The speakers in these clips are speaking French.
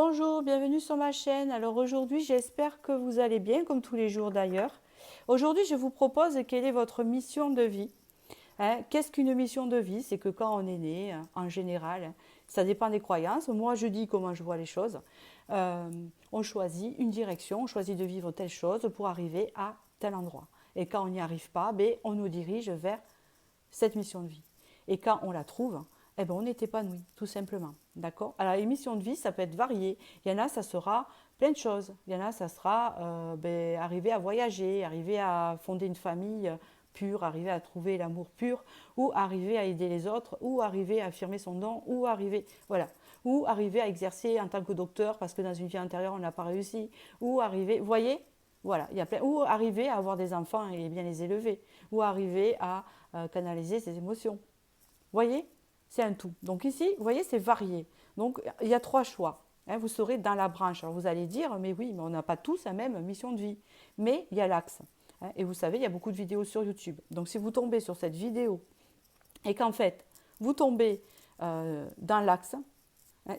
Bonjour, bienvenue sur ma chaîne. Alors aujourd'hui, j'espère que vous allez bien, comme tous les jours d'ailleurs. Aujourd'hui, je vous propose quelle est votre mission de vie. Qu'est-ce qu'une mission de vie? C'est que quand on est né, en général, ça dépend des croyances. Moi, je dis comment je vois les choses. Euh, on choisit une direction, on choisit de vivre telle chose pour arriver à tel endroit. Et quand on n'y arrive pas, ben, on nous dirige vers cette mission de vie. Et quand on la trouve, eh ben, on est épanoui, tout simplement. D'accord? Alors, les missions de vie, ça peut être varié. Il y en a, ça sera plein de choses. Il y en a, ça sera arriver à voyager, arriver à fonder une famille pure, arriver à trouver l'amour pur, ou arriver à aider les autres, ou arriver à affirmer son don, ou arriver, voilà, ou arriver à exercer en tant que docteur parce que dans une vie antérieure, on n'a pas réussi, ou arriver, vous voyez, voilà, il y a plein, ou arriver à avoir des enfants et bien les élever, ou arriver à canaliser ses émotions. Vous voyez, c'est un tout. Donc ici, vous voyez, c'est varié. Donc il y a trois choix. Vous serez dans la branche. Alors vous allez dire, mais oui, mais on n'a pas tous la même mission de vie. Mais il y a l'axe. Et vous savez, il y a beaucoup de vidéos sur YouTube. Donc si vous tombez sur cette vidéo et qu'en fait, vous tombez dans l'axe,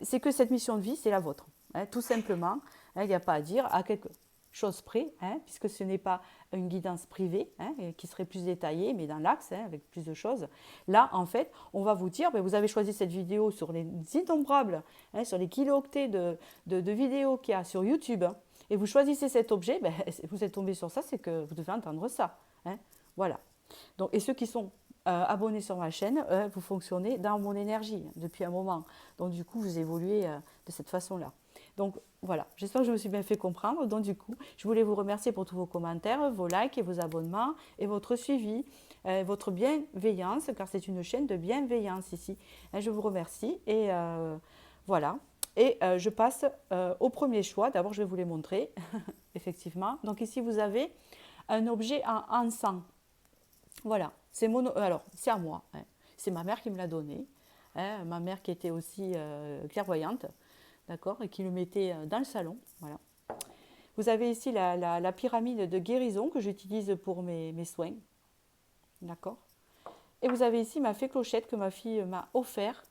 c'est que cette mission de vie, c'est la vôtre. Tout simplement, il n'y a pas à dire à quelque chose près, puisque ce n'est pas une guidance privée qui serait plus détaillée, mais dans l'axe, avec plus de choses. Là, en fait, on va vous dire, vous avez choisi cette vidéo sur les innombrables, sur les kilooctets de vidéos qu'il y a sur YouTube, et vous choisissez cet objet, vous êtes tombé sur ça, c'est que vous devez entendre ça. Voilà. Donc, et ceux qui sont abonnés sur ma chaîne, vous fonctionnez dans mon énergie depuis un moment. Donc du coup, vous évoluez de cette façon-là. Donc voilà, j'espère que je me suis bien fait comprendre. Donc du coup, je voulais vous remercier pour tous vos commentaires, vos likes et vos abonnements et votre suivi, votre bienveillance, car c'est une chaîne de bienveillance ici. Je vous remercie et voilà. Et je passe au premier choix. D'abord, je vais vous les montrer, effectivement. Donc ici, vous avez un objet en sang. Voilà, alors c'est à moi. C'est ma mère qui me l'a donné. Ma mère qui était aussi clairvoyante, d'accord, et qui le mettait dans le salon. Voilà. Vous avez ici la pyramide de guérison que j'utilise pour mes soins, d'accord. Et vous avez ici ma fée clochette que ma fille m'a offert.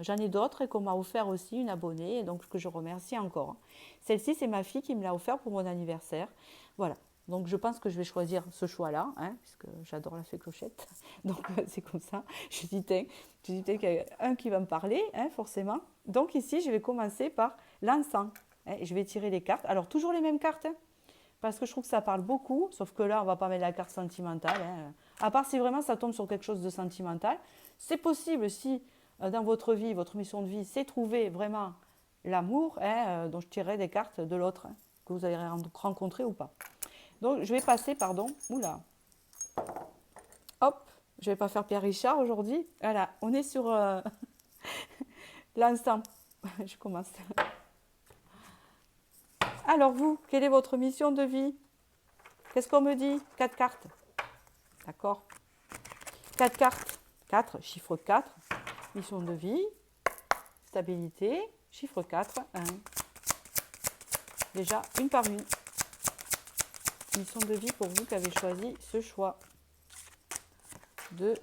J'en ai d'autres et qu'on m'a offert aussi, une abonnée, donc que je remercie encore. Celle-ci, c'est ma fille qui me l'a offert pour mon anniversaire. Voilà. Donc je pense que je vais choisir ce choix-là, puisque j'adore la fée clochette. Donc c'est comme ça. Je dis qu'il y a un qui va me parler, forcément. Donc ici, je vais commencer par l'encens. Et je vais tirer les cartes. Alors toujours les mêmes cartes, parce que je trouve que ça parle beaucoup, sauf que là, on ne va pas mettre la carte sentimentale. À part si vraiment ça tombe sur quelque chose de sentimental. C'est possible si dans votre vie, votre mission de vie, c'est trouver vraiment l'amour, dont je tirerai des cartes de l'autre, que vous avez rencontré ou pas. Donc je vais passer, pardon, oula, hop, je ne vais pas faire Pierre Richard aujourd'hui. Voilà, on est sur l'encens. Je commence. Alors vous, quelle est votre mission de vie? Qu'est-ce qu'on me dit? 4 cartes. D'accord. 4 cartes. 4, chiffre 4. Mission de vie. Stabilité. Chiffre 4. 1. Déjà, une par une. Mission de vie pour vous qui avez choisi ce choix. 2.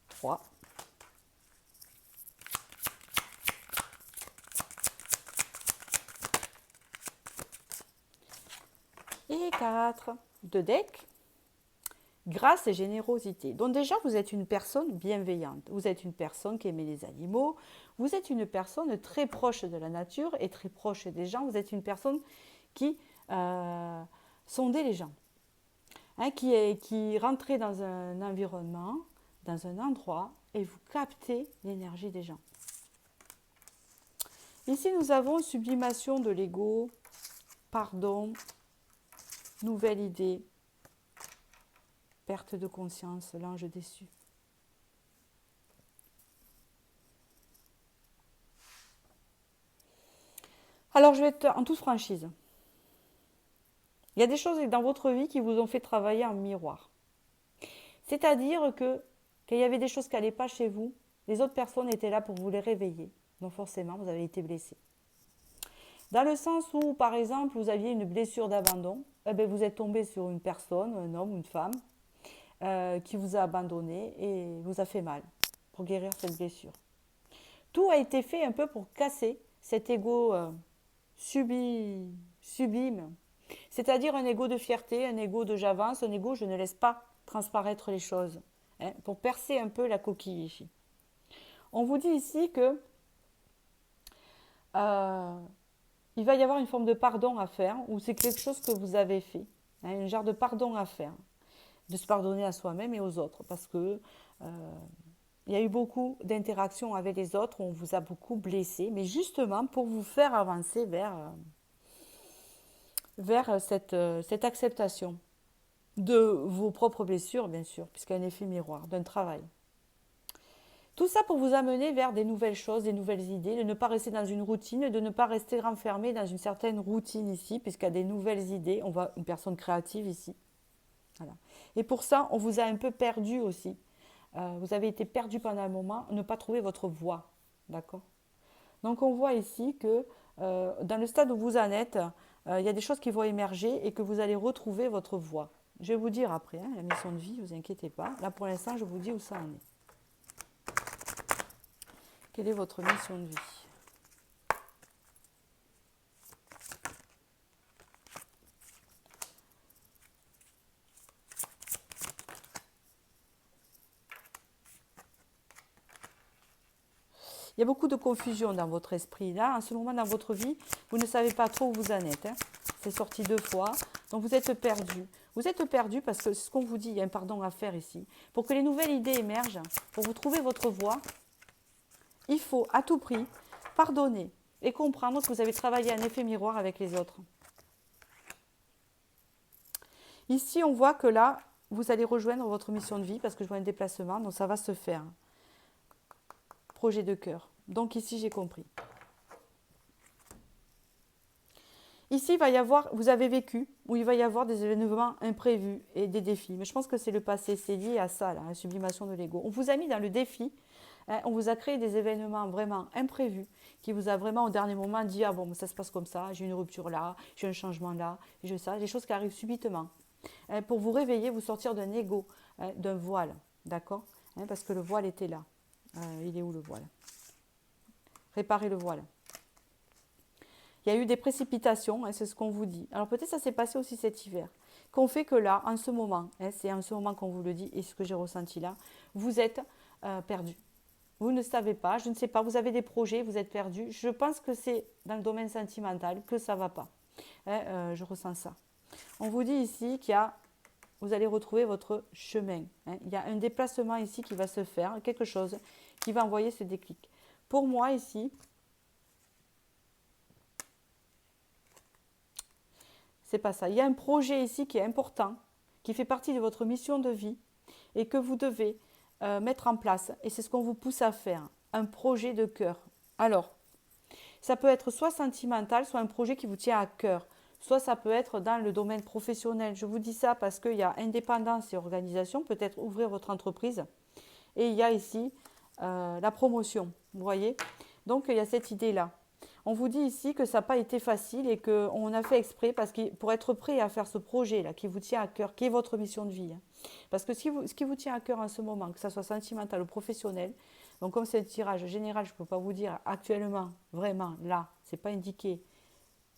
3. Et 4. 2 decks. Grâce et générosité. Donc déjà, vous êtes une personne bienveillante. Vous êtes une personne qui aime les animaux. Vous êtes une personne très proche de la nature et très proche des gens. Vous êtes une personne qui sondait les gens. Qui rentrait dans un environnement, dans un endroit, et vous captez l'énergie des gens. Ici, nous avons sublimation de l'ego, pardon, nouvelle idée, perte de conscience, l'ange déçu. Alors, je vais être en toute franchise. Il y a des choses dans votre vie qui vous ont fait travailler en miroir. C'est-à-dire que quand il y avait des choses qui n'allaient pas chez vous, les autres personnes étaient là pour vous les réveiller. Donc forcément, vous avez été blessé. Dans le sens où, par exemple, vous aviez une blessure d'abandon, vous êtes tombé sur une personne, un homme, une femme, qui vous a abandonné et vous a fait mal. pour guérir cette blessure. Tout a été fait un peu pour casser cet ego sublime, c'est-à-dire un ego de fierté, un ego de j'avance, un ego je ne laisse pas transparaître les choses, hein, pour percer un peu la coquille ici. On vous dit ici que il va y avoir une forme de pardon à faire, ou c'est quelque chose que vous avez fait, hein, un genre de pardon à faire, de se pardonner à soi-même et aux autres, parce que il y a eu beaucoup d'interactions avec les autres, on vous a beaucoup blessé, mais justement pour vous faire avancer vers cette acceptation de vos propres blessures, bien sûr, puisqu'il y a un effet miroir, d'un travail. Tout ça pour vous amener vers des nouvelles choses, des nouvelles idées, de ne pas rester dans une routine, de ne pas rester renfermé dans une certaine routine ici, puisqu'il y a des nouvelles idées. On voit une personne créative ici. Voilà. Et pour ça, on vous a un peu perdu aussi. Vous avez été perdu pendant un moment, ne pas trouver votre voie. D'accord ? Donc on voit ici que dans le stade où vous en êtes, il y a des choses qui vont émerger et que vous allez retrouver votre voie. Je vais vous dire après, hein, la mission de vie, ne vous inquiétez pas. Là pour l'instant, je vous dis où ça en est. Quelle est votre mission de vie ? Il y a beaucoup de confusion dans votre esprit. Là, en ce moment dans votre vie, vous ne savez pas trop où vous en êtes. Hein. C'est sorti 2 fois. Donc vous êtes perdu. Vous êtes perdu parce que c'est ce qu'on vous dit, il y a un pardon à faire ici. Pour que les nouvelles idées émergent, pour vous trouver votre voie, il faut à tout prix pardonner et comprendre que vous avez travaillé un effet miroir avec les autres. Ici, on voit que là, vous allez rejoindre votre mission de vie parce que je vois un déplacement, donc ça va se faire. Projet de cœur. Donc ici, j'ai compris. Ici, il va y avoir, vous avez vécu, où il va y avoir des événements imprévus et des défis. Mais je pense que c'est le passé, c'est lié à ça, là, la sublimation de l'ego. On vous a mis dans le défi, hein, on vous a créé des événements vraiment imprévus, qui vous a vraiment au dernier moment dit, ah bon, ça se passe comme ça, j'ai une rupture là, j'ai un changement là, j'ai ça, des choses qui arrivent subitement. Hein, pour vous réveiller, vous sortir d'un ego, hein, d'un voile, d'accord, hein, parce que le voile était là. Il est où le voile ? Réparer le voile. Il y a eu des précipitations, hein, c'est ce qu'on vous dit. Alors peut-être ça s'est passé aussi cet hiver. Qu'on fait que là, en ce moment, hein, c'est en ce moment qu'on vous le dit et ce que j'ai ressenti là, vous êtes perdu. Vous ne savez pas, je ne sais pas, vous avez des projets, vous êtes perdu. Je pense que c'est dans le domaine sentimental que ça ne va pas. Hein, je ressens ça. On vous dit ici qu'il y a, vous allez retrouver votre chemin. Hein. Il y a un déplacement ici qui va se faire, quelque chose qui va envoyer ce déclic. Pour moi ici, c'est pas ça. Il y a un projet ici qui est important, qui fait partie de votre mission de vie et que vous devez mettre en place. Et c'est ce qu'on vous pousse à faire. Un projet de cœur. Alors, ça peut être soit sentimental, soit un projet qui vous tient à cœur. Soit ça peut être dans le domaine professionnel. Je vous dis ça parce qu'il y a indépendance et organisation, peut-être ouvrir votre entreprise. Et il y a ici la promotion, vous voyez. Donc il y a cette idée-là. On vous dit ici que ça n'a pas été facile et qu'on a fait exprès parce que pour être prêt à faire ce projet-là qui vous tient à cœur, qui est votre mission de vie. Hein. Parce que ce qui vous tient à cœur en ce moment, que ce soit sentimental ou professionnel, donc comme c'est un tirage général, je ne peux pas vous dire actuellement, vraiment, là, ce n'est pas indiqué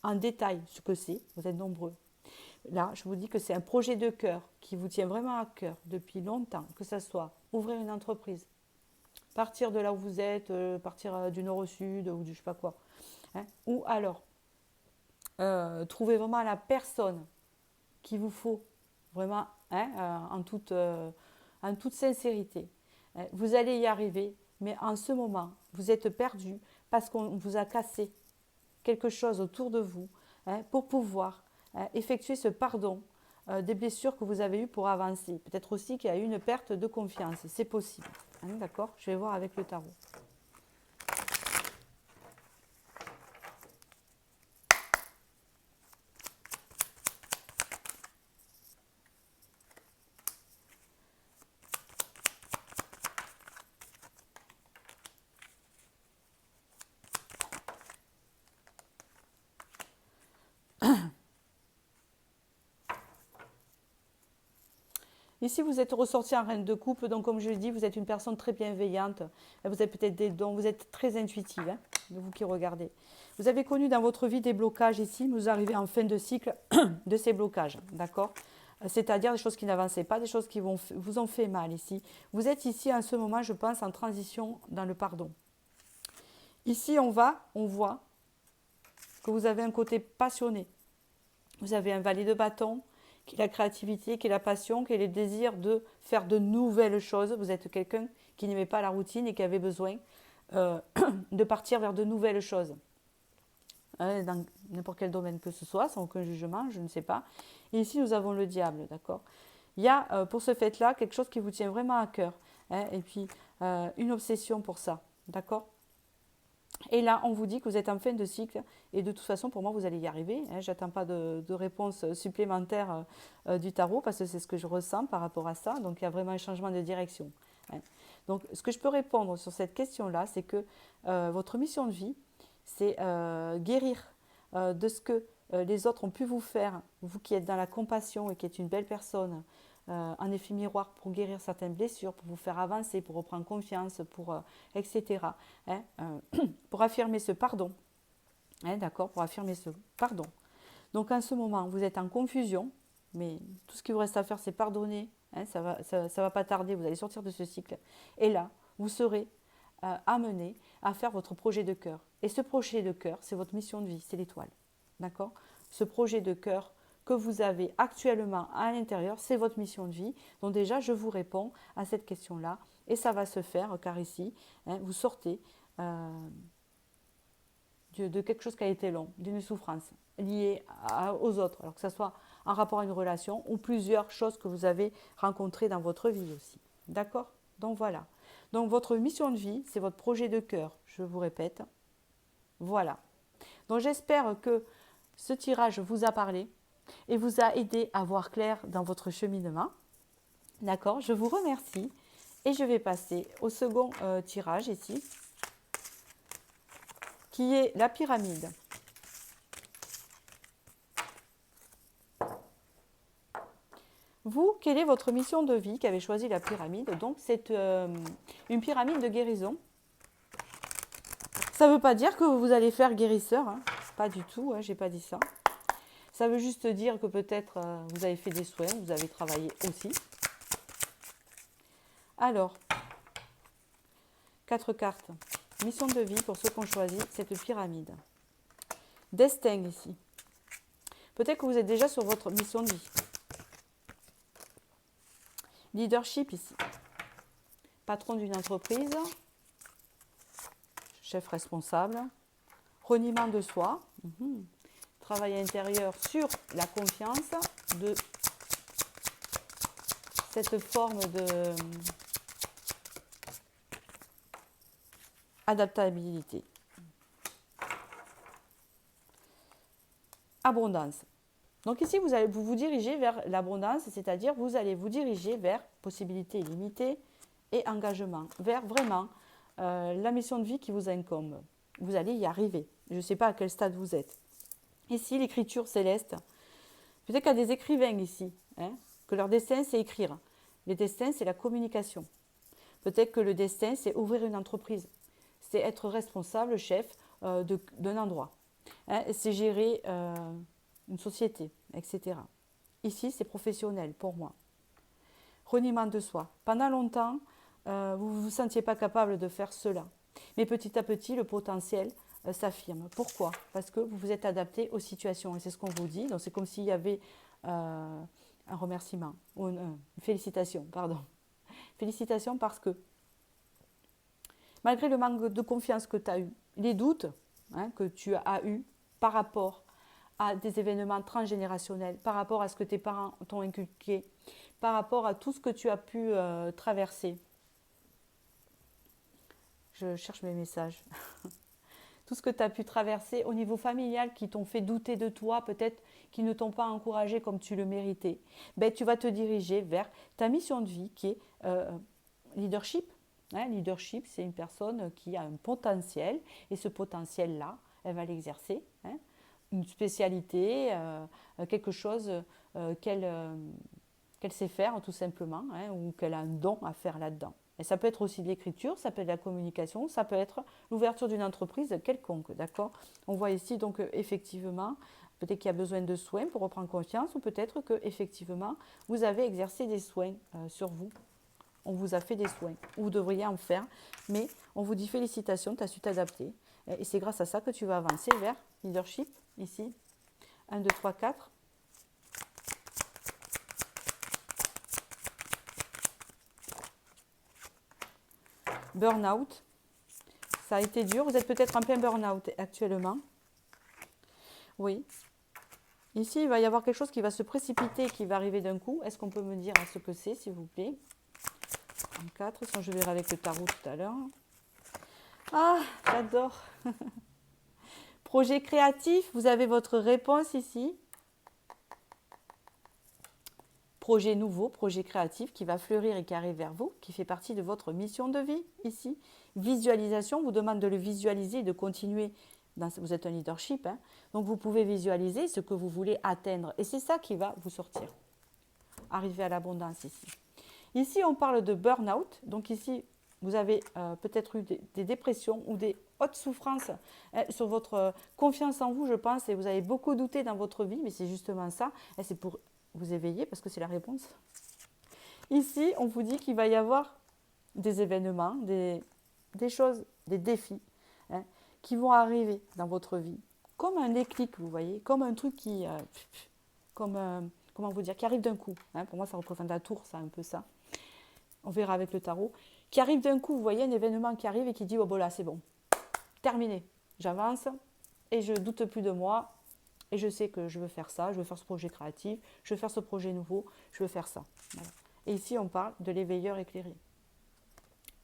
en détail ce que c'est, vous êtes nombreux. Là, je vous dis que c'est un projet de cœur qui vous tient vraiment à cœur depuis longtemps, que ce soit ouvrir une entreprise, partir de là où vous êtes, partir du nord au sud ou du je sais pas quoi. Hein, ou alors, trouver vraiment la personne qu'il vous faut, vraiment, hein, en toute sincérité. Vous allez y arriver, mais en ce moment, vous êtes perdu parce qu'on vous a cassé quelque chose autour de vous, hein, pour pouvoir effectuer ce pardon des blessures que vous avez eues pour avancer. Peut-être aussi qu'il y a eu une perte de confiance, c'est possible. Hein, d'accord ? Je vais voir avec le tarot. Ici, vous êtes ressorti en reine de coupe, donc comme je l'ai dit, vous êtes une personne très bienveillante. Vous avez peut-être des dons, vous êtes très intuitive, hein, de vous qui regardez. Vous avez connu dans votre vie des blocages ici, vous arrivez en fin de cycle de ces blocages, d'accord? C'est-à-dire des choses qui n'avançaient pas, des choses qui vous ont fait mal ici. Vous êtes ici en ce moment, je pense, en transition dans le pardon. Ici, on voit que vous avez un côté passionné. Vous avez un valet de bâton, qui est la créativité, qui est la passion, qui est le désir de faire de nouvelles choses. Vous êtes quelqu'un qui n'aimait pas la routine et qui avait besoin de partir vers de nouvelles choses. Dans n'importe quel domaine que ce soit, sans aucun jugement, je ne sais pas. Et ici, nous avons le diable, d'accord? Il y a pour ce fait-là quelque chose qui vous tient vraiment à cœur, hein, et puis une obsession pour ça, d'accord? Et là, on vous dit que vous êtes en fin de cycle et de toute façon, pour moi, vous allez y arriver. Hein. Je n'attends pas de réponse supplémentaire du tarot parce que c'est ce que je ressens par rapport à ça. Donc, il y a vraiment un changement de direction. Hein. Donc, ce que je peux répondre sur cette question-là, c'est que votre mission de vie, c'est guérir de ce que les autres ont pu vous faire, vous qui êtes dans la compassion et qui êtes une belle personne, un effet miroir pour guérir certaines blessures, pour vous faire avancer, pour reprendre confiance, etc. Hein, pour affirmer ce pardon. Hein, d'accord, pour affirmer ce pardon. Donc en ce moment, vous êtes en confusion, mais tout ce qu'il vous reste à faire, c'est pardonner. Hein, ça va pas tarder, vous allez sortir de ce cycle. Et là, vous serez amené à faire votre projet de cœur. Et ce projet de cœur, c'est votre mission de vie, c'est l'étoile. D'accord? Ce projet de cœur que vous avez actuellement à l'intérieur, c'est votre mission de vie. Donc déjà, je vous réponds à cette question-là. Et ça va se faire, car ici, hein, vous sortez de quelque chose qui a été long, d'une souffrance liée aux autres, alors que ce soit en rapport à une relation ou plusieurs choses que vous avez rencontrées dans votre vie aussi. D'accord? Donc voilà. Donc votre mission de vie, c'est votre projet de cœur, je vous répète. Voilà. Donc j'espère que ce tirage vous a parlé et vous a aidé à voir clair dans votre cheminement. D'accord? Je vous remercie et je vais passer au second tirage ici, qui est la pyramide. Vous, quelle est votre mission de vie qui avez choisi la pyramide? Donc c'est une pyramide de guérison. Ça ne veut pas dire que vous allez faire guérisseur, hein. Pas du tout, hein, je n'ai pas dit ça. Ça veut juste dire que peut-être vous avez fait des soins, vous avez travaillé aussi. Alors, 4 cartes. Mission de vie pour ceux qui ont choisi cette pyramide. Destin ici. Peut-être que vous êtes déjà sur votre mission de vie. Leadership ici. Patron d'une entreprise. Chef responsable. Reniement de soi. Travail intérieur sur la confiance de cette forme de adaptabilité. Abondance. Donc ici, vous allez vous diriger vers l'abondance, c'est-à-dire vous allez vous diriger vers possibilités illimitées et engagement, vers vraiment la mission de vie qui vous incombe. Vous allez y arriver. Je ne sais pas à quel stade vous êtes. Ici, l'écriture céleste. Peut-être qu'il y a des écrivains ici, hein, que leur destin, c'est écrire. Le destin, c'est la communication. Peut-être que le destin, c'est ouvrir une entreprise. C'est être responsable, chef d'un endroit. Hein, c'est gérer une société, etc. Ici, c'est professionnel pour moi. Reniement de soi. Pendant longtemps, vous ne vous sentiez pas capable de faire cela. Mais petit à petit, le potentiel s'affirme. Pourquoi? Parce que vous vous êtes adapté aux situations. Et c'est ce qu'on vous dit. Donc, c'est comme s'il y avait un remerciement, ou une félicitation, pardon. Félicitations parce que, malgré le manque de confiance que tu as eu, les doutes que tu as eu par rapport à des événements transgénérationnels, par rapport à ce que tes parents t'ont inculqué, par rapport à tout ce que tu as pu traverser. Je cherche mes messages. Tout ce que tu as pu traverser au niveau familial qui t'ont fait douter de toi, peut-être qui ne t'ont pas encouragé comme tu le méritais, ben, tu vas te diriger vers ta mission de vie qui est leadership. Leadership, c'est une personne qui a un potentiel et ce potentiel-là, elle va l'exercer. Une spécialité, quelque chose qu'elle qu'elle sait faire tout simplement, hein, ou qu'elle a un don à faire là-dedans. Et ça peut être aussi de l'écriture, ça peut être de la communication, ça peut être l'ouverture d'une entreprise quelconque, d'accord? On voit ici donc effectivement, peut-être qu'il y a besoin de soins pour reprendre confiance, ou peut-être que effectivement vous avez exercé des soins sur vous. On vous a fait des soins, ou vous devriez en faire, mais on vous dit félicitations, tu as su t'adapter. Et c'est grâce à ça que tu vas avancer vers leadership, ici. 1, 2, 3, 4. Burn-out. Ça a été dur. Vous êtes peut-être en plein burn-out actuellement. Oui. Ici, il va y avoir quelque chose qui va se précipiter, qui va arriver d'un coup. Est-ce qu'on peut me dire ce que c'est, s'il vous plaît? En 4, sinon je verrai avec le tarot tout à l'heure. Ah, j'adore. Projet créatif, vous avez votre réponse ici. Projet nouveau, projet créatif qui va fleurir et qui arrive vers vous, qui fait partie de votre mission de vie ici. Visualisation, vous demande de le visualiser et de continuer. Vous êtes un leadership, hein, donc vous pouvez visualiser ce que vous voulez atteindre. Et c'est ça qui va vous sortir. Arriver à l'abondance ici. Ici, on parle de burn-out. Donc ici, vous avez peut-être eu des dépressions ou des hautes souffrances sur votre confiance en vous, je pense, et vous avez beaucoup douté dans votre vie, mais c'est justement ça. Et c'est pour vous éveiller parce que c'est la réponse. Ici, on vous dit qu'il va y avoir des événements, des choses, des défis hein, qui vont arriver dans votre vie. Comme un déclic, vous voyez, comme un truc qui, comment vous dire, qui arrive d'un coup. Hein. Pour moi, ça représente la tour, ça, un peu ça. On verra avec le tarot. Qui arrive d'un coup, vous voyez, un événement qui arrive et qui dit, oh bon là, c'est bon, terminé, j'avance et je doute plus de moi. Et je sais que je veux faire ça, je veux faire ce projet créatif, je veux faire ce projet nouveau, je veux faire ça. Voilà. Et ici, on parle de l'éveilleur éclairé,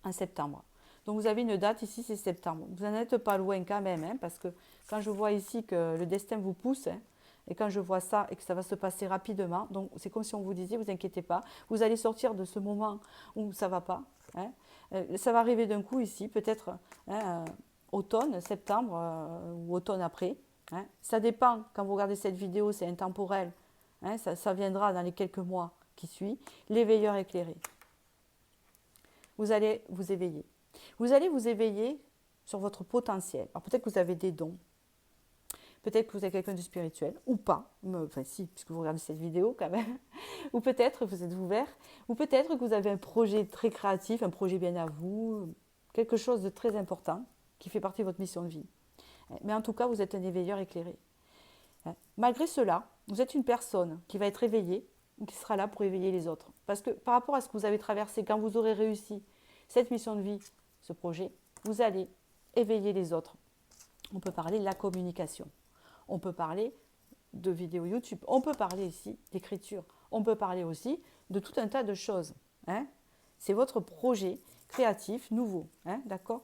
en septembre. Donc, vous avez une date ici, c'est septembre. Vous n'en êtes pas loin quand même, hein, parce que quand je vois ici que le destin vous pousse, hein, et quand je vois ça et que ça va se passer rapidement, donc c'est comme si on vous disait, vous inquiétez pas, vous allez sortir de ce moment où ça ne va pas. Hein. Ça va arriver d'un coup ici, peut-être hein, automne, septembre ou automne après. Hein. Ça dépend, quand vous regardez cette vidéo, c'est intemporel. Hein, ça viendra dans les quelques mois qui suivent. L'éveilleur éclairé. Vous allez vous éveiller. Vous allez vous éveiller sur votre potentiel. Alors peut-être que vous avez des dons. Peut-être que vous êtes quelqu'un de spirituel, ou pas. Enfin si, puisque vous regardez cette vidéo quand même. Ou peut-être que vous êtes ouvert. Ou peut-être que vous avez un projet très créatif, un projet bien à vous. Quelque chose de très important qui fait partie de votre mission de vie. Mais en tout cas, vous êtes un éveilleur éclairé. Malgré cela, vous êtes une personne qui va être éveillée, qui sera là pour éveiller les autres. Parce que par rapport à ce que vous avez traversé, quand vous aurez réussi cette mission de vie, ce projet, vous allez éveiller les autres. On peut parler de la communication. On peut parler de vidéos YouTube. On peut parler ici d'écriture. On peut parler aussi de tout un tas de choses. Hein. C'est votre projet créatif nouveau. Hein, d'accord ?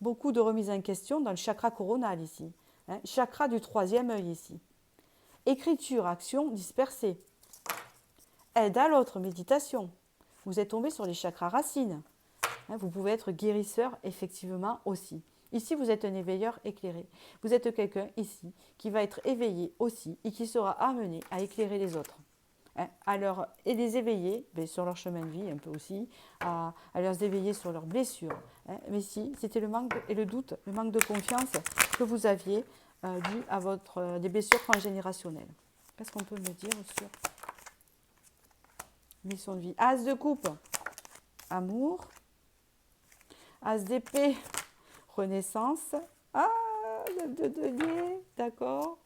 Beaucoup de remises en question dans le chakra coronal ici. Hein, chakra du troisième œil ici. Écriture, action dispersée. Aide à l'autre, méditation. Vous êtes tombé sur les chakras racines. Hein, vous pouvez être guérisseur effectivement aussi. Ici, vous êtes un éveilleur éclairé. Vous êtes quelqu'un ici qui va être éveillé aussi et qui sera amené à éclairer les autres. Hein, et les éveiller sur leur chemin de vie un peu aussi, à les éveiller sur leurs blessures. Hein. Mais si, c'était le manque et le doute, le manque de confiance que vous aviez dû à des blessures transgénérationnelles. Qu'est-ce qu'on peut me dire sur mission de vie? As de coupe, amour. As d'épée, renaissance. Ah, le 2 de denier, d'accord,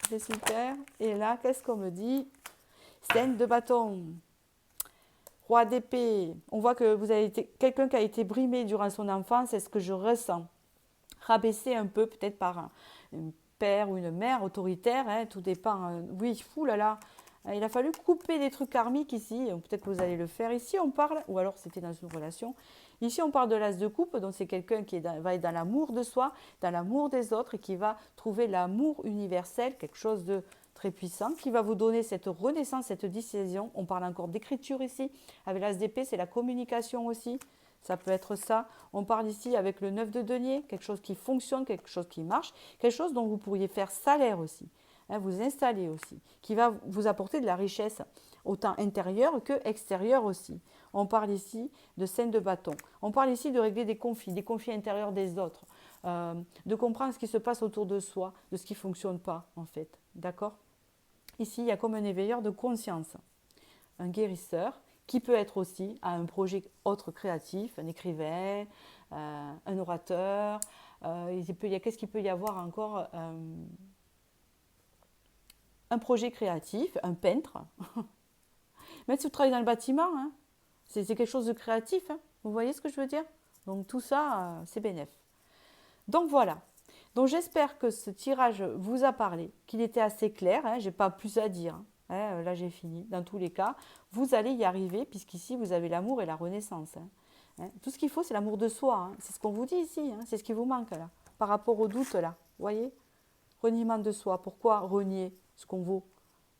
c'est super. Et là, qu'est-ce qu'on me dit? Scène de bâton, roi d'épée. On voit que vous avez été quelqu'un qui a été brimé durant son enfance, c'est ce que je ressens. Rabaissé un peu, peut-être par un père ou une mère autoritaire, hein, tout dépend. Oui, fou là là. Il a fallu couper des trucs karmiques ici, peut-être que vous allez le faire. Ici, on parle, ou alors c'était dans une relation. Ici, on parle de l'as de coupe, donc c'est quelqu'un qui va être dans l'amour de soi, dans l'amour des autres, et qui va trouver l'amour universel, quelque chose de très puissant, qui va vous donner cette renaissance, cette décision. On parle encore d'écriture ici. Avec l'as d'épée, c'est la communication aussi. Ça peut être ça. On parle ici avec le 9 de denier, quelque chose qui fonctionne, quelque chose qui marche, quelque chose dont vous pourriez faire salaire aussi. hein, vous installer aussi, qui va vous apporter de la richesse, autant intérieure que extérieure aussi. On parle ici de scène de bâton. On parle ici de régler des conflits intérieurs des autres, de comprendre ce qui se passe autour de soi, de ce qui ne fonctionne pas en fait. D'accord? Ici, il y a comme un éveilleur de conscience, un guérisseur, qui peut être aussi à un projet autre créatif, un écrivain, un orateur. Qu'est-ce qu'il peut y avoir encore un projet créatif, un peintre. Même si vous travaillez dans le bâtiment, hein, c'est quelque chose de créatif. Hein, vous voyez ce que je veux dire? Donc tout ça, c'est bénéf. Donc voilà. Donc j'espère que ce tirage vous a parlé, qu'il était assez clair. Hein, je n'ai pas plus à dire. Hein, là j'ai fini. Dans tous les cas, vous allez y arriver puisqu'ici vous avez l'amour et la renaissance. Hein. Tout ce qu'il faut, c'est l'amour de soi. Hein. C'est ce qu'on vous dit ici. Hein. C'est ce qui vous manque là. Par rapport au doute là. Vous voyez? Reniement de soi. Pourquoi renier ce qu'on vaut?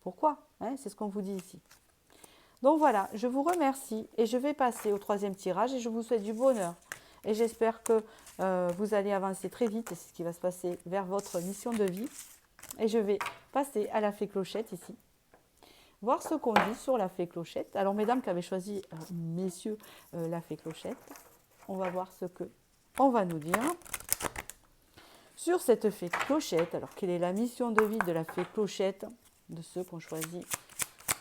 Pourquoi? Hein, c'est ce qu'on vous dit ici. Donc voilà, je vous remercie et je vais passer au troisième tirage et je vous souhaite du bonheur. Et j'espère que vous allez avancer très vite, et c'est ce qui va se passer vers votre mission de vie. Et je vais passer à la fée clochette ici. Voir ce qu'on dit sur la fée clochette. Alors mesdames qui avaient choisi, messieurs, la fée clochette, on va voir ce que on va nous dire. Sur cette fée clochette, alors quelle est la mission de vie de la fée clochette, de ceux qu'on choisit?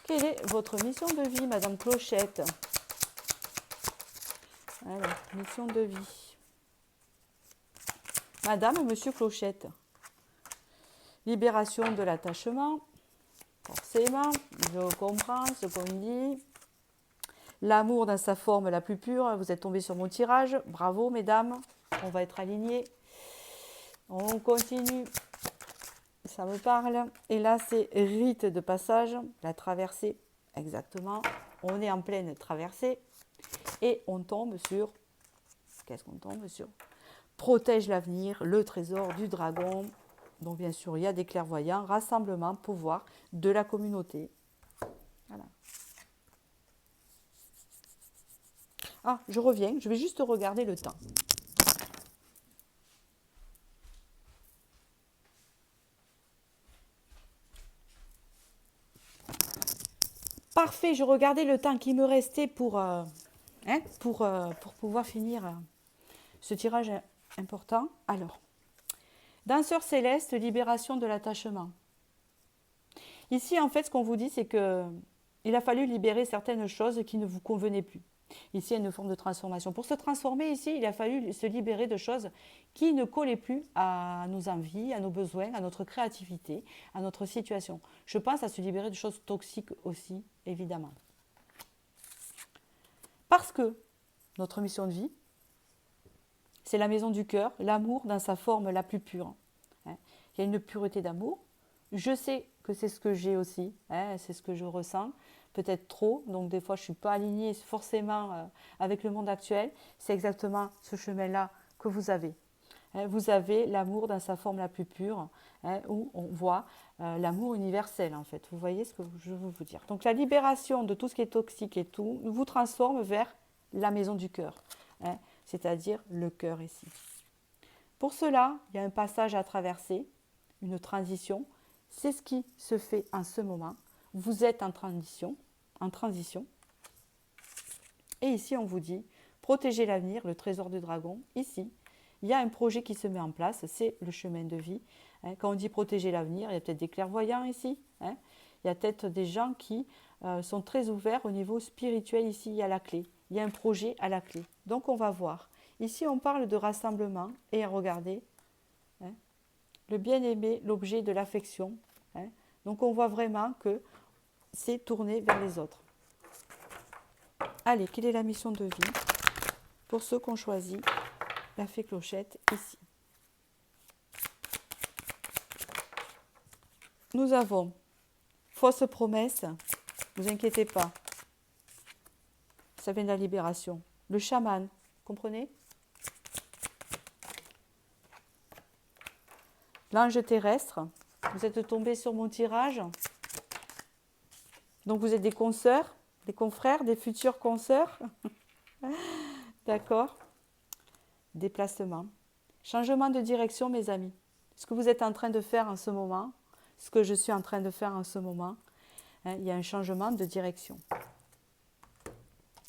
Quelle est votre mission de vie, Madame Clochette? Alors, mission de vie. Madame et Monsieur Clochette. Libération de l'attachement. Forcément, je comprends ce qu'on dit. L'amour dans sa forme la plus pure. Vous êtes tombé sur mon tirage. Bravo, mesdames. On va être alignés. On continue. Ça me parle. Et là, c'est rite de passage, la traversée. Exactement. On est en pleine traversée. Et on tombe sur... Qu'est-ce qu'on tombe sur? Protège l'avenir, le trésor du dragon. Donc, bien sûr, il y a des clairvoyants. Rassemblement, pouvoir de la communauté. Voilà. Ah, je reviens. Je vais juste regarder le temps. Parfait, je regardais le temps qui me restait pour pouvoir finir ce tirage important. Alors, danseur céleste, libération de l'attachement. Ici, en fait, ce qu'on vous dit, c'est qu'il a fallu libérer certaines choses qui ne vous convenaient plus. Ici, il y a une forme de transformation. Pour se transformer ici, il a fallu se libérer de choses qui ne collaient plus à nos envies, à nos besoins, à notre créativité, à notre situation. Je pense à se libérer de choses toxiques aussi, évidemment. Parce que notre mission de vie, c'est la maison du cœur, l'amour dans sa forme la plus pure. Il y a une pureté d'amour. Je sais que c'est ce que j'ai aussi, c'est ce que je ressens. Peut-être trop, donc des fois je ne suis pas alignée forcément avec le monde actuel. C'est exactement ce chemin-là que vous avez. Vous avez l'amour dans sa forme la plus pure, où on voit l'amour universel en fait. Vous voyez ce que je veux vous dire. Donc la libération de tout ce qui est toxique et tout vous transforme vers la maison du cœur, c'est-à-dire le cœur ici. Pour cela, il y a un passage à traverser, une transition. C'est ce qui se fait en ce moment. Vous êtes en transition. Et ici, on vous dit, protégez l'avenir, le trésor du dragon. Ici, il y a un projet qui se met en place, c'est le chemin de vie. Quand on dit protéger l'avenir, il y a peut-être des clairvoyants ici. Il y a peut-être des gens qui sont très ouverts au niveau spirituel. Ici, il y a la clé. Il y a un projet à la clé. Donc, on va voir. Ici, on parle de rassemblement. Et regardez, le bien-aimé, l'objet de l'affection. Donc, on voit vraiment que c'est tourné vers les autres. Allez, quelle est la mission de vie pour ceux qui ont choisi la fée clochette ici? Nous avons fausse promesse, ne vous inquiétez pas, ça vient de la libération. Le chaman, comprenez? L'ange terrestre, vous êtes tombé sur mon tirage. Donc vous êtes des consoeurs, des confrères, des futurs consoeurs. D'accord. Déplacement. Changement de direction, mes amis. Ce que vous êtes en train de faire en ce moment, ce que je suis en train de faire en ce moment. Hein, il y a un changement de direction.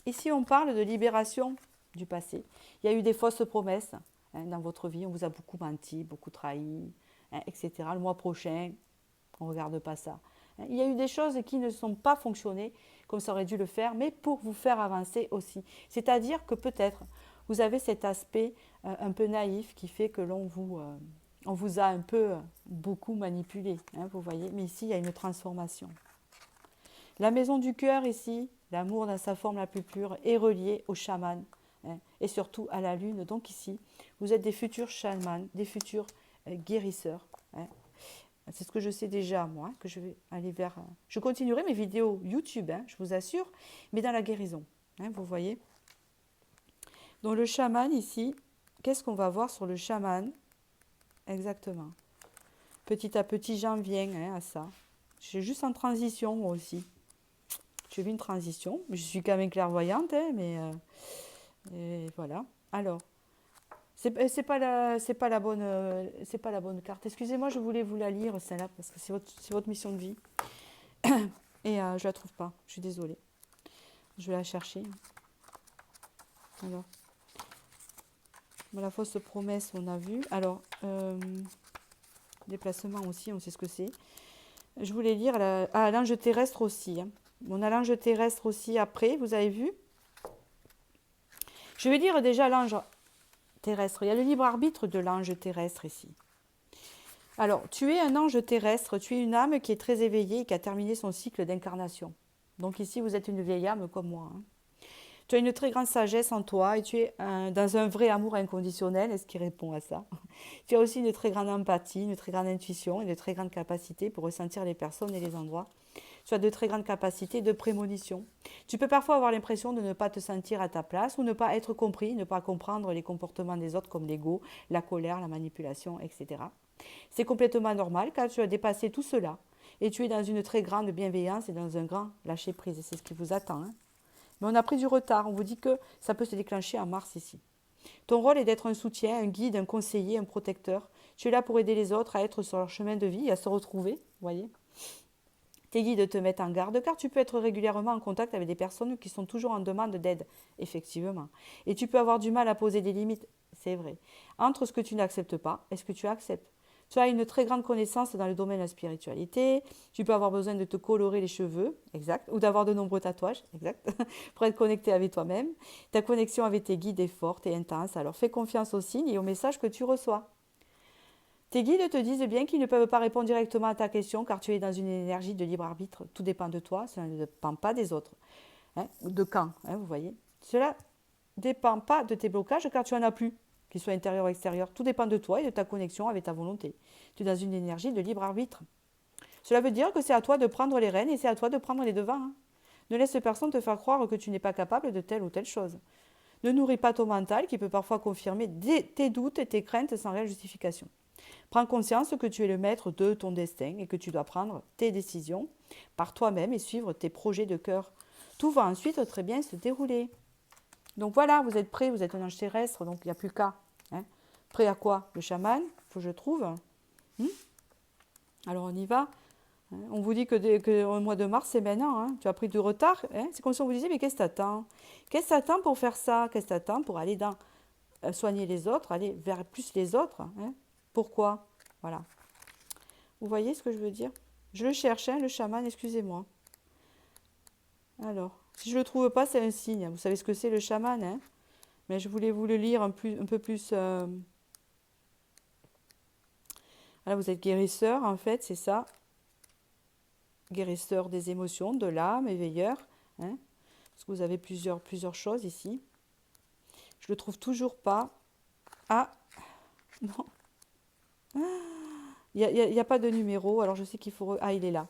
Ici, on parle de libération du passé. Il y a eu des fausses promesses dans votre vie. On vous a beaucoup menti, beaucoup trahi, etc. Le mois prochain, on ne regarde pas ça. Il y a eu des choses qui ne sont pas fonctionnées comme ça aurait dû le faire, mais pour vous faire avancer aussi. C'est-à-dire que peut-être vous avez cet aspect un peu naïf qui fait que on vous a un peu beaucoup manipulé, vous voyez. Mais ici, il y a une transformation. La maison du cœur ici, l'amour dans sa forme la plus pure, est relié au chaman et surtout à la lune. Donc ici, vous êtes des futurs chamans, des futurs guérisseurs. C'est ce que je sais déjà, moi, que je vais aller vers... Je continuerai mes vidéos YouTube, je vous assure, mais dans la guérison, vous voyez. Donc le chaman ici, qu'est-ce qu'on va voir sur le chaman? Exactement. Petit à petit, j'en viens à ça. Je suis juste en transition, moi aussi. Je vis une transition. Je suis quand même clairvoyante, mais voilà. Alors, c'est pas la bonne carte. Excusez-moi, je voulais vous la lire celle-là parce que c'est votre mission de vie. Et je la trouve pas. Je suis désolée. Je vais la chercher. Alors, la fausse promesse, on a vu. Alors, déplacement aussi, on sait ce que c'est. Je voulais lire l'ange terrestre aussi. On a l'ange terrestre aussi après, vous avez vu. Je vais lire déjà l'ange terrestre. Il y a le libre arbitre de l'ange terrestre ici. Alors, tu es un ange terrestre, tu es une âme qui est très éveillée et qui a terminé son cycle d'incarnation. Donc ici, vous êtes une vieille âme comme moi. Tu as une très grande sagesse en toi et tu es dans un vrai amour inconditionnel, ce qui répond à ça. Tu as aussi une très grande empathie, une très grande intuition et de très grandes capacités pour ressentir les personnes et les endroits. Tu as de très grandes capacités de prémonition. Tu peux parfois avoir l'impression de ne pas te sentir à ta place ou ne pas être compris, ne pas comprendre les comportements des autres comme l'ego, la colère, la manipulation, etc. C'est complètement normal car tu as dépassé tout cela et tu es dans une très grande bienveillance et dans un grand lâcher-prise. C'est ce qui vous attend. Mais on a pris du retard. On vous dit que ça peut se déclencher en mars ici. Ton rôle est d'être un soutien, un guide, un conseiller, un protecteur. Tu es là pour aider les autres à être sur leur chemin de vie et à se retrouver, vous voyez. Tes guides te mettent en garde car tu peux être régulièrement en contact avec des personnes qui sont toujours en demande d'aide, effectivement. Et tu peux avoir du mal à poser des limites, c'est vrai, entre ce que tu n'acceptes pas et ce que tu acceptes. Tu as une très grande connaissance dans le domaine de la spiritualité, tu peux avoir besoin de te colorer les cheveux, exact, ou d'avoir de nombreux tatouages, exact, pour être connecté avec toi-même. Ta connexion avec tes guides est forte et intense, alors fais confiance aux signes et aux messages que tu reçois. Tes guides te disent bien qu'ils ne peuvent pas répondre directement à ta question car tu es dans une énergie de libre arbitre. Tout dépend de toi, ça ne dépend pas des autres. Ou de quand, vous voyez. Cela ne dépend pas de tes blocages car tu n'en as plus, qu'ils soient intérieurs ou extérieurs. Tout dépend de toi et de ta connexion avec ta volonté. Tu es dans une énergie de libre arbitre. Cela veut dire que c'est à toi de prendre les rênes et c'est à toi de prendre les devants. Ne laisse personne te faire croire que tu n'es pas capable de telle ou telle chose. Ne nourris pas ton mental qui peut parfois confirmer tes doutes et tes craintes sans réelle justification. Prends conscience que tu es le maître de ton destin et que tu dois prendre tes décisions par toi-même et suivre tes projets de cœur. Tout va ensuite très bien se dérouler. Donc voilà, vous êtes prêts, vous êtes un ange terrestre, donc il n'y a plus qu'à. Prêt à quoi? Le chaman, il faut que je trouve. Alors on y va. On vous dit que au mois de mars, c'est maintenant. Tu as pris du retard. C'est comme si on vous disait, mais qu'est-ce que t'attends? Qu'est-ce que t'attends pour faire ça? Qu'est-ce que t'attends pour aller dans soigner les autres, aller vers plus les autres? Pourquoi? Voilà. Vous voyez ce que je veux dire? Je le cherche, le chaman, excusez-moi. Alors, si je ne le trouve pas, c'est un signe. Vous savez ce que c'est le chaman, mais je voulais vous le lire un peu plus. Là, vous êtes guérisseur, en fait, c'est ça. Guérisseur des émotions, de l'âme, éveilleur. Parce que vous avez plusieurs choses ici. Je ne le trouve toujours pas. Ah, non. Il n'y a pas de numéro, alors je sais qu'il faut... Ah, il est là.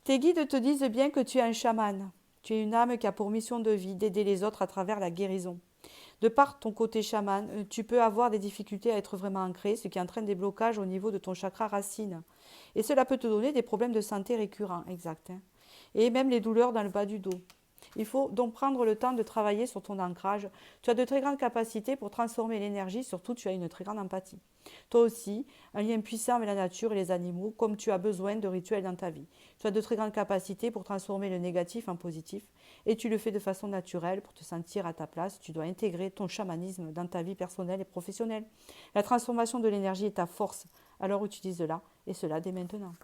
Tes guides te disent bien que tu es un chaman. Tu es une âme qui a pour mission de vie d'aider les autres à travers la guérison. De par ton côté chaman, tu peux avoir des difficultés à être vraiment ancré, ce qui entraîne des blocages au niveau de ton chakra racine. Et cela peut te donner des problèmes de santé récurrents, exact. Et même les douleurs dans le bas du dos. Il faut donc prendre le temps de travailler sur ton ancrage. Tu as de très grandes capacités pour transformer l'énergie, surtout tu as une très grande empathie. Toi aussi, un lien puissant avec la nature et les animaux, comme tu as besoin de rituels dans ta vie. Tu as de très grandes capacités pour transformer le négatif en positif et tu le fais de façon naturelle pour te sentir à ta place. Tu dois intégrer ton chamanisme dans ta vie personnelle et professionnelle. La transformation de l'énergie est ta force, alors utilise-la et cela dès maintenant.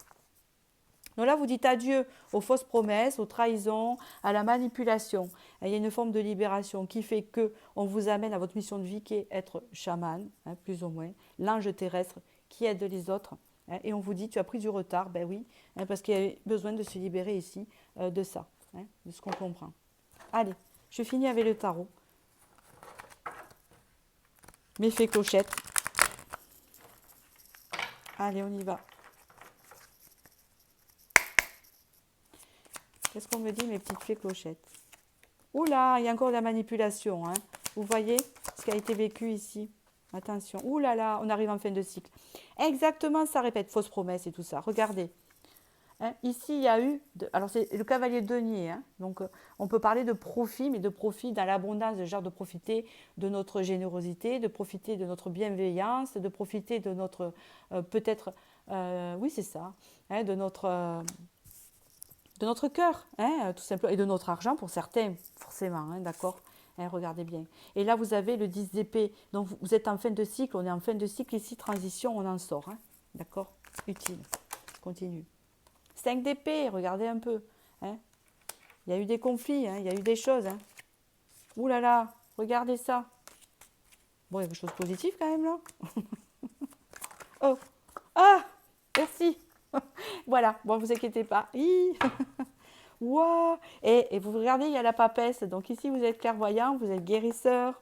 Donc là, vous dites adieu aux fausses promesses, aux trahisons, à la manipulation. Et il y a une forme de libération qui fait que on vous amène à votre mission de vie qui est être chaman, plus ou moins, l'ange terrestre qui aide les autres. Et on vous dit, tu as pris du retard, ben oui, parce qu'il y a besoin de se libérer ici de ça, de ce qu'on comprend. Allez, je finis avec le tarot. Mes fées clochettes. Allez, on y va. Qu'est-ce qu'on me dit, mes petites fées clochettes? Oula, il y a encore de la manipulation. Vous voyez ce qui a été vécu ici? Attention. Ouh là là, on arrive en fin de cycle. Exactement, ça répète. Fausses promesses et tout ça. Regardez. Ici, il y a eu... alors, c'est le cavalier de denier. Donc, on peut parler de profit, mais de profit dans l'abondance, genre de profiter de notre générosité, de profiter de notre bienveillance, de profiter de notre... peut-être... oui, c'est ça. De notre cœur, tout simplement, et de notre argent pour certains, forcément, d'accord, regardez bien. Et là, vous avez le 10 d'épée, donc vous êtes en fin de cycle, on est en fin de cycle, ici, transition, on en sort, d'accord, utile, continue. 5 d'épée, regardez un peu, il y a eu des conflits, il y a eu des choses, ouh là là, regardez ça, bon, il y a des choses positives quand même, là. Oh, ah, merci. Voilà, bon, vous inquiétez pas. Wow. Et vous regardez, il y a la papesse. Donc ici, vous êtes clairvoyant, vous êtes guérisseur,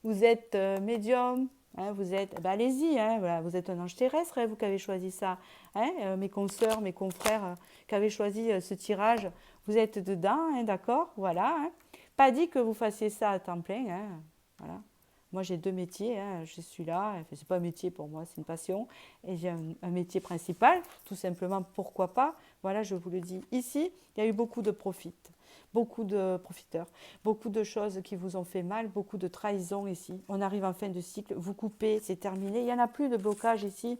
vous êtes médium, vous êtes... Ben, allez-y, voilà, vous êtes un ange terrestre, vous qui avez choisi ça. Mes consoeurs, mes confrères qui avaient choisi ce tirage, vous êtes dedans, d'accord, voilà. Pas dit que vous fassiez ça à temps plein, voilà. Moi, j'ai 2 métiers, je suis là, c'est pas un métier pour moi, c'est une passion, et j'ai un métier principal, tout simplement, pourquoi pas, voilà, je vous le dis ici, il y a eu beaucoup de beaucoup de profiteurs, beaucoup de choses qui vous ont fait mal, beaucoup de trahisons ici, on arrive en fin de cycle, vous coupez, c'est terminé, il n'y en a plus de blocage ici,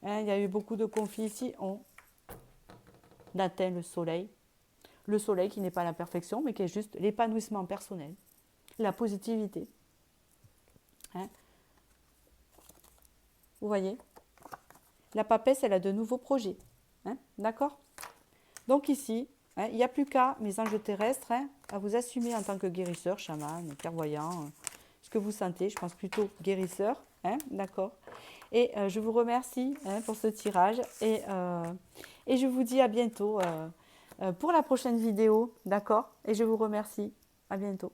il y a eu beaucoup de conflits ici, on atteint le soleil qui n'est pas la perfection, mais qui est juste l'épanouissement personnel, la positivité. Vous voyez, la papesse, elle a de nouveaux projets. D'accord? Donc ici, il n'y a plus qu'à, mes anges terrestres, à vous assumer en tant que guérisseur, chaman, clairvoyant, ce que vous sentez, je pense plutôt guérisseur. D'accord? Et je vous remercie pour ce tirage et je vous dis à bientôt pour la prochaine vidéo. D'accord? Et je vous remercie. À bientôt.